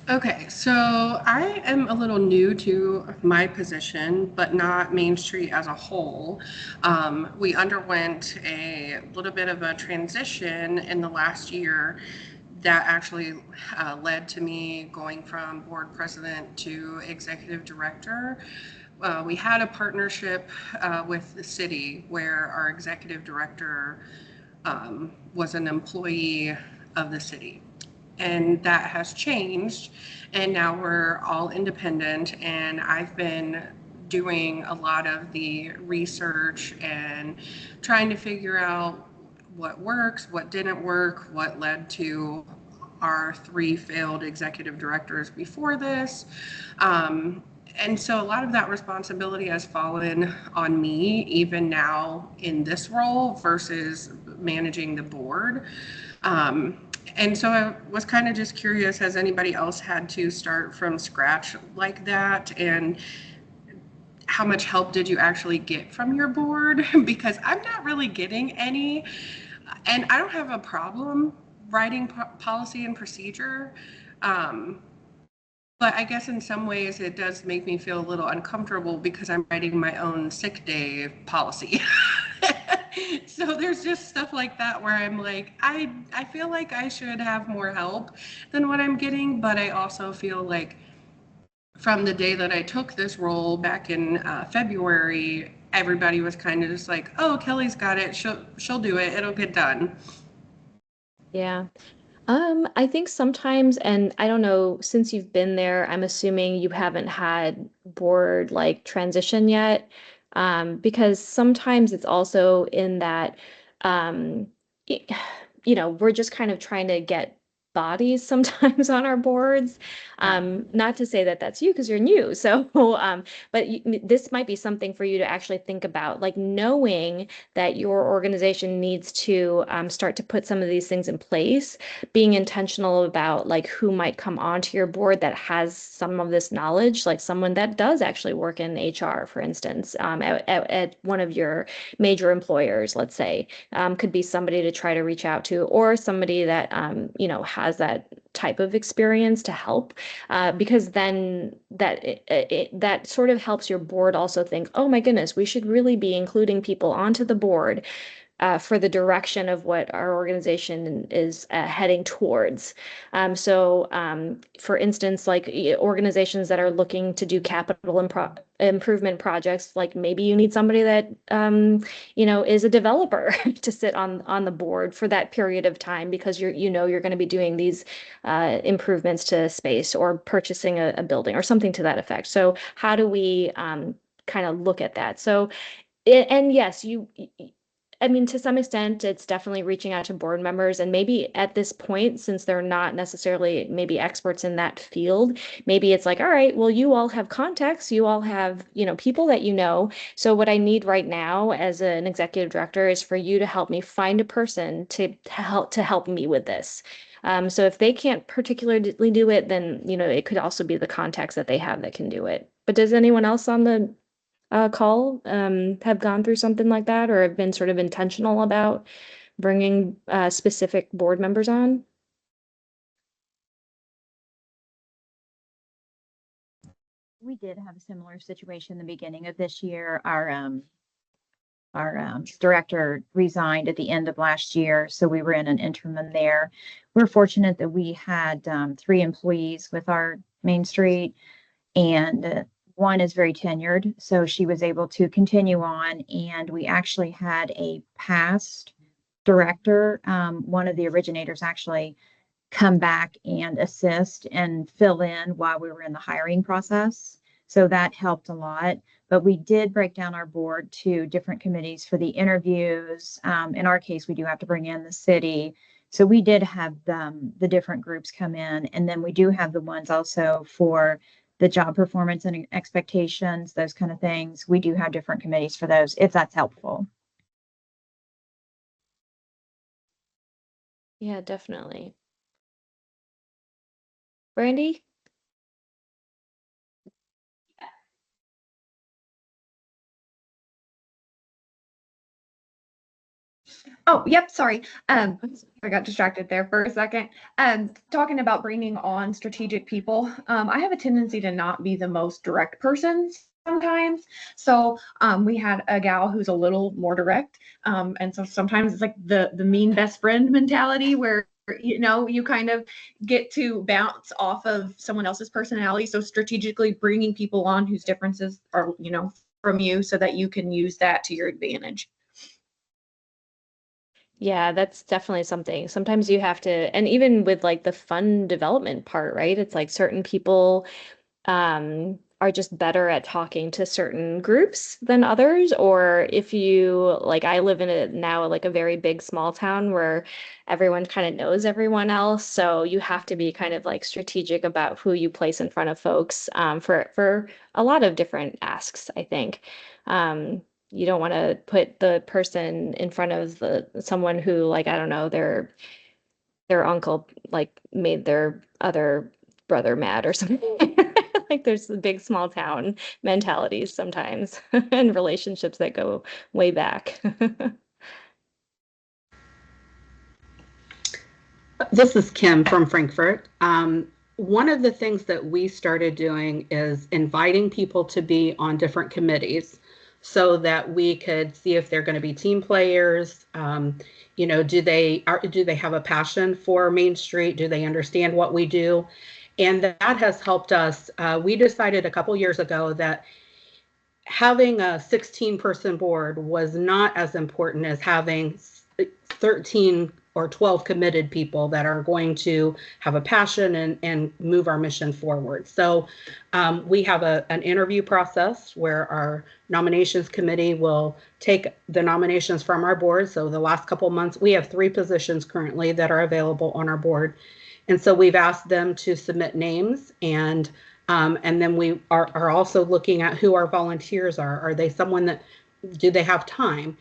Okay, so I am a little new to my position, but not Main Street as a whole. We underwent a little bit of a transition in the last year that actually led to me going from board president to executive director. We had a partnership with the city where our executive director was an employee of the city. And that has changed, and now we're all independent, and I've been doing a lot of the research and trying to figure out what works, what didn't work, what led to our 3 failed executive directors before this. And so a lot of that responsibility has fallen on me, even now in this role versus managing the board. And so I was kind of just curious, has anybody else had to start from scratch like that? And how much help did you actually get from your board? Because I'm not really getting any, and I don't have a problem writing policy and procedure. But I guess in some ways it does make me feel a little uncomfortable because I'm writing my own sick day policy. So there's just stuff like that where I'm like, I feel like I should have more help than what I'm getting, but I also feel like from the day that I took this role back in February, everybody was kind of just like, oh, Kelly's got it. She'll do it. It'll get done. Yeah. I think sometimes, and I don't know, since you've been there, I'm assuming you haven't had board like transition yet. Because sometimes it's also in that, we're just kind of trying to get bodies sometimes on our boards. Not to say that that's you because you're new. So, but this might be something for you to actually think about, like knowing that your organization needs to start to put some of these things in place, being intentional about like who might come onto your board that has some of this knowledge, like someone that does actually work in HR, for instance, at one of your major employers, let's say, could be somebody to try to reach out to, or somebody that, has that type of experience to help, because then that sort of helps your board also think, oh my goodness, we should really be including people onto the board for the direction of what our organization is heading towards. For instance, like organizations that are looking to do capital improvement projects, like maybe you need somebody that is a developer to sit on the board for that period of time, because you're going to be doing these improvements to space or purchasing a building or something to that effect. So how do we kind of look at that? So and yes, I mean, to some extent, it's definitely reaching out to board members, and maybe at this point, since they're not necessarily maybe experts in that field, maybe it's like, all right, well, you all have contacts, you all have, people that you know. So what I need right now as an executive director is for you to help me find a person to help me with this. So if they can't particularly do it, then, it could also be the contacts that they have that can do it. But does anyone else on the call have gone through something like that, or have been sort of intentional about bringing specific board members on? We did have a similar situation in the beginning of this year. Our director resigned at the end of last year, so we were in an interim there. We're fortunate that we had 3 employees with our Main Street, and one is very tenured, so she was able to continue on. And we actually had a past director, one of the originators, actually come back and assist and fill in while we were in the hiring process. So that helped a lot. But we did break down our board to different committees for the interviews. In our case, we do have to bring in the city. So we did have the different groups come in. And then we do have the ones also for the job performance and expectations, those kind of things. We do have different committees for those, if that's helpful. Yeah, definitely. Brandy? Oh, yep, sorry. I got distracted there for a second. Talking about bringing on strategic people, I have a tendency to not be the most direct person sometimes. So we had a gal who's a little more direct. And so sometimes it's like the mean best friend mentality where you kind of get to bounce off of someone else's personality. So strategically bringing people on whose differences are, from you, so that you can use that to your advantage. Yeah, that's definitely something. Sometimes you have to, and even with like the fun development part, right? It's like certain people are just better at talking to certain groups than others. Or if you, like, I live in a very big small town where everyone kind of knows everyone else. So you have to be kind of like strategic about who you place in front of folks for a lot of different asks, I think. You don't want to put the person in front of someone who, like, I don't know, their uncle like made their other brother mad or something. Like there's the big small town mentalities sometimes and relationships that go way back. This is Kim from Frankfurt. One of the things that we started doing is inviting people to be on different committees so that we could see if they're going to be team players. Do they have a passion for Main Street? Do they understand what we do? And that has helped us. We decided a couple years ago that having a 16-person board was not as important as having 13 or 12 committed people that are going to have a passion and move our mission forward. So we have an interview process where our nominations committee will take the nominations from our board. So the last couple months, we have 3 positions currently that are available on our board. And so we've asked them to submit names, and then we are also looking at who our volunteers are. Are they someone that, do they have time?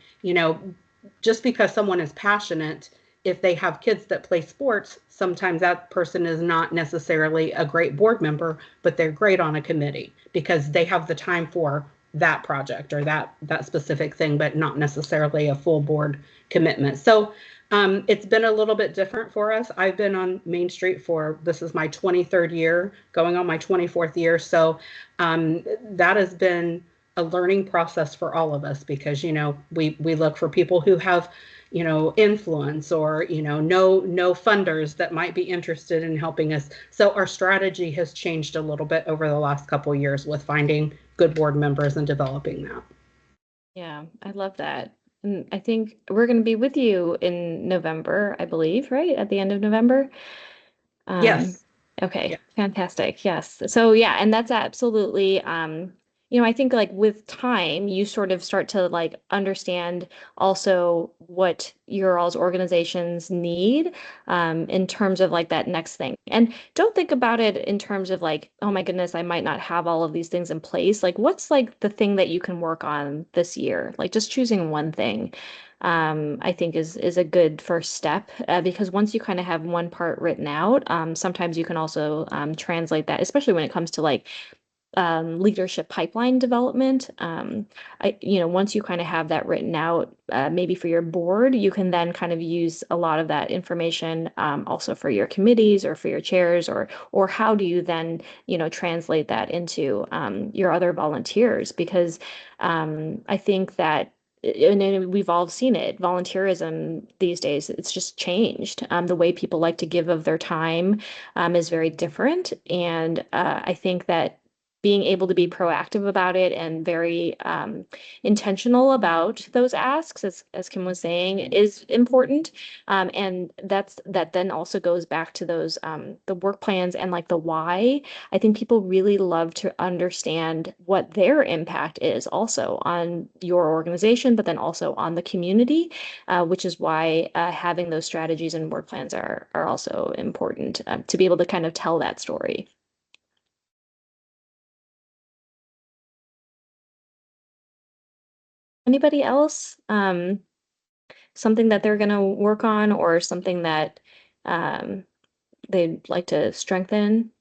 Just because someone is passionate, if they have kids that play sports, sometimes that person is not necessarily a great board member, but they're great on a committee because they have the time for that project or that specific thing, but not necessarily a full board commitment. So it's been a little bit different for us. I've been on Main Street this is my 23rd year, going on my 24th year. So that has been a learning process for all of us because, we look for people who have, influence or, no funders that might be interested in helping us. So our strategy has changed a little bit over the last couple of years with finding good board members and developing that. Yeah, I love that. And I think we're going to be with you in November, I believe, right? At the end of November. Yes. Okay, Yeah. fantastic. Yes. So yeah, and that's absolutely, I think like with time, you sort of start to like understand also what your all's organizations need in terms of like that next thing. And don't think about it in terms of like, oh my goodness, I might not have all of these things in place. Like what's like the thing that you can work on this year? Like just choosing one thing. I think is a good first step because once you kind of have one part written out, sometimes you can also translate that, especially when it comes to like leadership pipeline development. Once you kind of have that written out, maybe for your board, you can then kind of use a lot of that information also for your committees or for your chairs, or how do you then, translate that into your other volunteers? Because I think that and we've all seen it, volunteerism these days, it's just changed. The way people like to give of their time is very different. And I think that being able to be proactive about it and very intentional about those asks, as Kim was saying, is important. And that then also goes back to those the work plans and like the why. I think people really love to understand what their impact is also on your organization, but then also on the community, which is why having those strategies and work plans are also important to be able to kind of tell that story. Anybody else? Something that they're going to work on or something that they'd like to strengthen?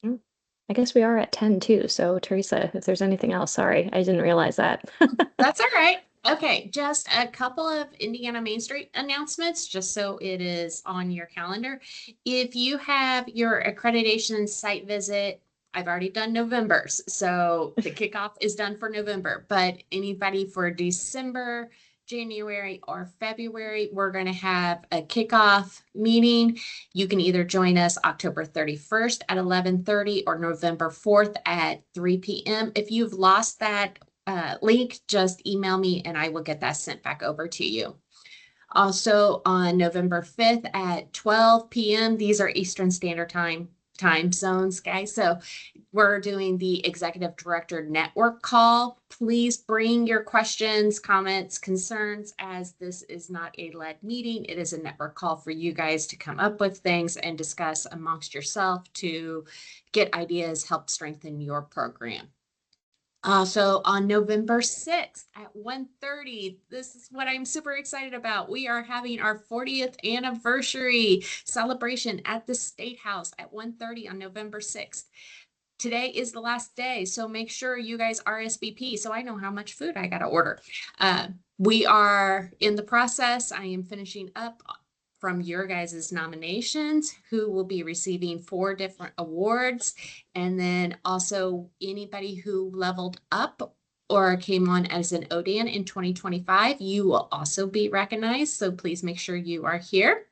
I guess we are at 10 too. So Teresa, if there's anything else, sorry, I didn't realize that. That's all right. Okay, just a couple of Indiana Main Street announcements, just so it is on your calendar. If you have your accreditation site visit, I've already done November's, so the kickoff is done for November, but anybody for December, January, or February, we're going to have a kickoff meeting. You can either join us October 31st at 11:30 or November 4th at 3 p.m. If you've lost that link, just email me and I will get that sent back over to you. Also on November 5th at 12 p.m., these are Eastern Standard Time zones, guys. So we're doing the executive director network call. Please bring your questions, comments, concerns, as this is not a led meeting. It is a network call for you guys to come up with things and discuss amongst yourself to get ideas, help strengthen your program. So on November 6th at 1:30, this is what I'm super excited about. We are having our 40th anniversary celebration at the State House at 1:30 on November 6th. Today is the last day, so make sure you guys RSVP so I know how much food I got to order. We are in the process. I am finishing up from your guys' nominations, who will be receiving 4 different awards. And then also anybody who leveled up or came on as an ODAN in 2025, you will also be recognized. So please make sure you are here.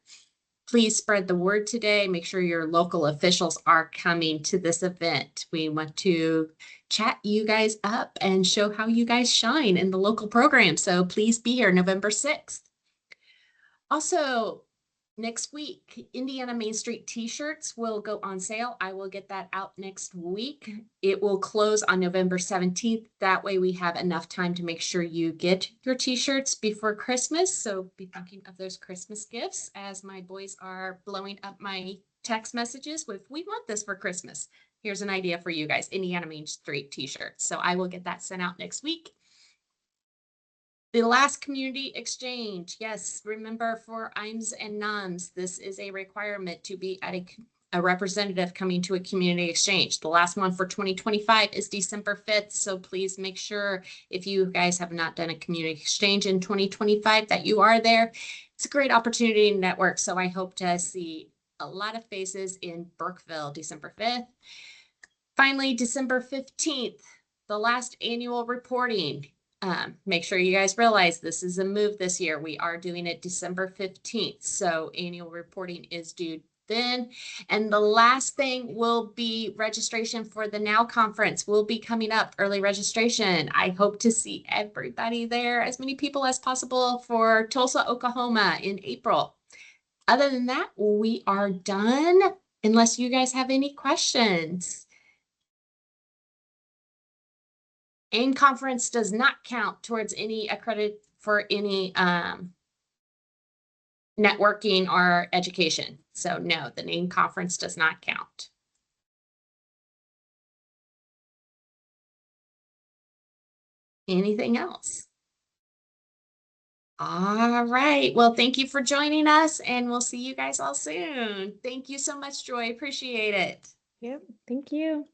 Please spread the word today. Make sure your local officials are coming to this event. We want to chat you guys up and show how you guys shine in the local program. So please be here November 6th. Also, next week, Indiana Main Street t-shirts will go on sale. I will get that out next week. It will close on November 17th. That way we have enough time to make sure you get your t-shirts before Christmas. So be thinking of those Christmas gifts as my boys are blowing up my text messages with, we want this for Christmas. Here's an idea for you guys, Indiana Main Street t-shirts. So I will get that sent out next week. The last community exchange. Yes, remember for IMS and NOMS, this is a requirement to be at a representative coming to a community exchange. The last one for 2025 is December 5th. So please make sure if you guys have not done a community exchange in 2025 that you are there. It's a great opportunity to network. So I hope to see a lot of faces in Burkeville, December 5th. Finally, December 15th, the last annual reporting. Make sure you guys realize this is a move this year. We are doing it December 15th. So annual reporting is due then. And the last thing will be registration for the NOW conference will be coming up, early registration. I hope to see everybody there, as many people as possible for Tulsa, Oklahoma in April. Other than that, we are done unless you guys have any questions. AIM conference does not count towards any accredit for any networking or education. So no, the AIM conference does not count. Anything else? All right. Well, thank you for joining us and we'll see you guys all soon. Thank you so much, Joy. Appreciate it. Yep. Thank you.